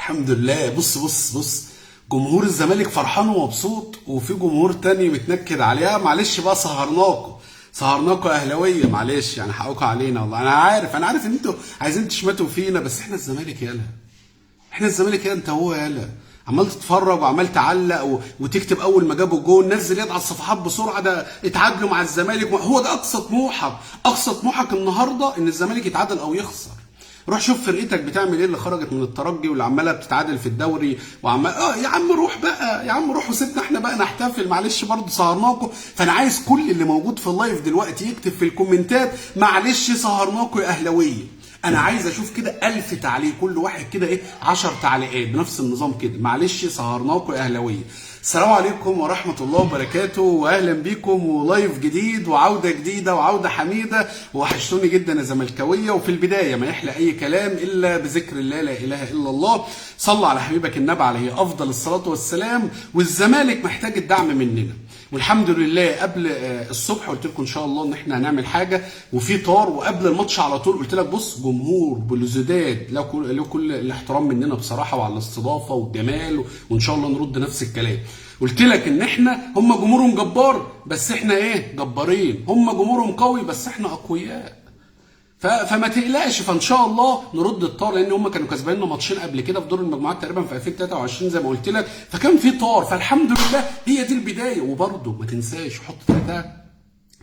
الحمد لله. بص بص بص، جمهور الزمالك فرحان ومبسوط، وفي جمهور تاني متنكد عليها. معلش بقى، سهرناكوا اهلاويه، معلش يعني حقكوا علينا والله. انا عارف ان انتوا عايزين تشمتوا فينا، بس احنا الزمالك يالا، احنا الزمالك يالا، انت هو يالا عمال تتفرج وعمال تعلق وتكتب اول ما جابوا جون نزل يد على الصفحات بسرعه، ده اتعادلوا مع الزمالك. هو ده اقصى طموحك النهارده، ان الزمالك يتعادل او يخسر. روح شوف فرقتك بتعمل ايه، اللي خرجت من الترجي واللي عماله بتتعادل في الدوري وعمال يا عم روح بقى، يا عم روح وسيبنا احنا بقى نحتفل. معلش برضه سهرناكم. فانا عايز كل اللي موجود في اللايف دلوقتي يكتب في الكومنتات معلش سهرناكم يا اهلاويه. انا عايز اشوف كده 1000 تعليق، كل واحد كده ايه 10 تعليقات بنفس النظام كده، معلش سهرناكم يا اهلاويه. السلام عليكم ورحمه الله وبركاته، واهلا بيكم ولايف جديد وعوده جديده وعوده حميده. وحشتوني جدا يا زملكاويه. وفي البدايه ما يحلى اي كلام الا بذكر الله، لا اله الا الله. صلى على حبيبك النبي عليه افضل الصلاه والسلام. والزمالك محتاج الدعم مننا، والحمد لله قبل الصبح قلت لكم ان شاء الله ان احنا هنعمل حاجه وفي طار. وقبل الماتش على طول قلت لك بص، جمهور بلوزداد له كل الاحترام مننا بصراحه، وعلى الاستضافه والجمال، وان شاء الله نرد نفس الكلام. قلت لك ان احنا هم جمهورهم جبار بس احنا ايه جبارين، هم جمهورهم قوي بس احنا اقوياء. فما تقلقش، فان شاء الله نرد الطار، لان هم كانوا كسباننا ماتشين قبل كده في دور المجموعات تقريبا في 2023 زي ما قلت لك، فكان في طار. فالحمد لله هي دي البدايه. وبرده ما تنساش حط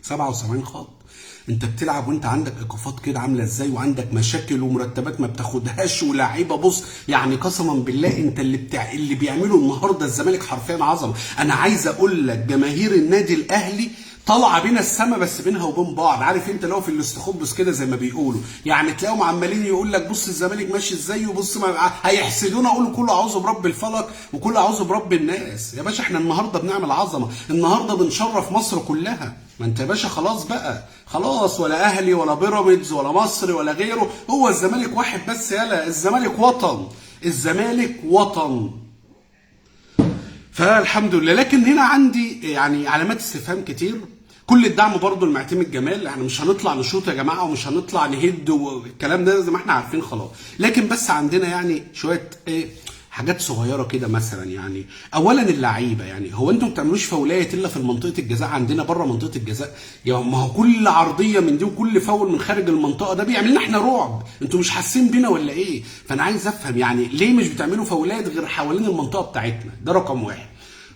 73 خط. انت بتلعب وانت عندك ايقافات كده عامله ازاي، وعندك مشاكل ومرتبات ما بتاخدهاش ولاعيبه. بص يعني قسما بالله انت اللي بيعمله النهارده الزمالك حرفيا عظمه. انا عايز اقول لك جماهير النادي الاهلي طالعه بينا السما، بس بينها وبين بعض عارف انت لو في الاستخبص كده زي ما بيقولوا، يعني تلاقيهم عمالين يقول لك بص الزمالك ماشي ازاي، وبص ما هيحسدونا. اقولوا كله اعوذ برب الفلق وكله اعوذ برب الناس. يا باشا احنا النهارده بنعمل عظمه، النهارده بنشرف مصر كلها. ما انت يا باشا خلاص بقى، خلاص ولا اهلي ولا بيراميدز ولا مصر ولا غيره، هو الزمالك واحد بس. يلا الزمالك وطن، الزمالك وطن. فالحمد لله. لكن هنا عندي يعني علامات استفهام كتير. كل الدعم برضه لمعتمد جمال، احنا مش هنطلع نشوط يا جماعه، ومش هنطلع نهد والكلام ده زي ما احنا عارفين خلاص. لكن بس عندنا يعني شويه ايه حاجات صغيره كده. مثلا يعني اولا اللعيبه، يعني هو انتوا ما بتعملوش فاولات الا في منطقه الجزاء عندنا، بره منطقه الجزاء يعني ما هو كل عرضيه من دي وكل فاول من خارج المنطقه ده بيعمل لنا احنا رعب. انتوا مش حاسين بينا ولا ايه؟ فانا عايز افهم يعني ليه مش بتعملوا فاولات غير حوالين المنطقه بتاعتنا. ده رقم واحد.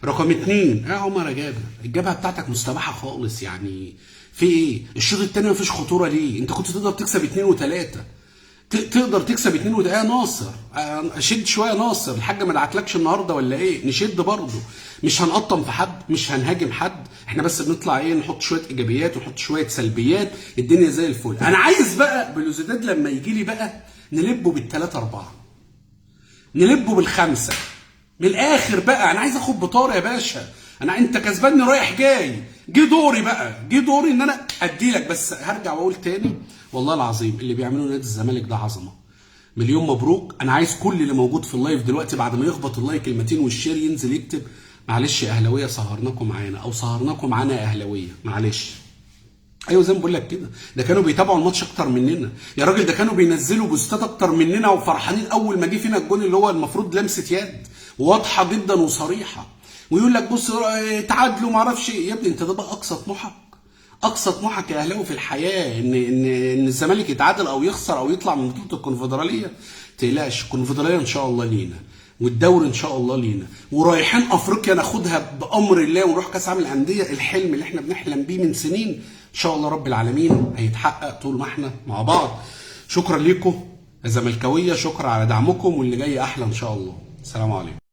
رقم اتنين، يا عمر يا جابر الجبهه بتاعتك مستباحه خالص. يعني في ايه؟ الشوط الثاني مفيش خطوره ليه؟ انت كنت تقدر تكسب 2 و3، تقدر تكسب 2 و3. يا ناصر شد شويه، ناصر الحاجه ما دعتلكش النهارده ولا ايه؟ نشد برضه، مش هنقطم في حد، مش هنهاجم حد، احنا بس بنطلع ايه نحط شويه ايجابيات ونحط شويه سلبيات، الدنيا زي الفل. انا عايز بقى بلوزداد لما يجي لي بقى نلبه بالثلاثه اربعه، نلبه بالخمسه، من الاخر بقى. انا عايز اخد بطار يا باشا. انت كسباني رايح جاي، جه دوري بقى، جه دوري ان انا ادي لك. بس هرجع واقول تاني والله العظيم اللي بيعملوه نادي الزمالك ده عظمه. مليون مبروك. انا عايز كل اللي موجود في اللايف دلوقتي بعد ما يخبط اللايك كلمتين والشير ينزل يكتب معلش يا اهلاويه سهرناكم معانا، او سهرناكم معانا يا اهلاويه معلش. ايوه زي ما بقول لك كده، ده كانوا بيتابعوا الماتش اكتر مننا يا راجل، ده كانوا بينزلوا بوستات اكتر مننا وفرحانين اول ما جه فينا الجون اللي هو المفروض لمسه يد واضحه جدا وصريحه، ويقول لك بص تعادلوا ما اعرفش ايه. يا ابني انت ده بقى اقصى طموحك، اقصى طموحك يا اهلاوي في الحياه، ان الزمالك يتعادل او يخسر او يطلع من بطوله الكونفدراليه. تقلقش، الكونفدراليه ان شاء الله لينا، والدوري ان شاء الله لينا، ورايحين افريقيا ناخدها بامر الله، ونروح كاس عالم الانديه. الحلم اللي احنا بنحلم بيه من سنين ان شاء الله رب العالمين هيتحقق طول ما احنا مع بعض. شكرا لكم يا زملكاويه، شكرا على دعمكم، واللي جاي احلى ان شاء الله. السلام عليكم.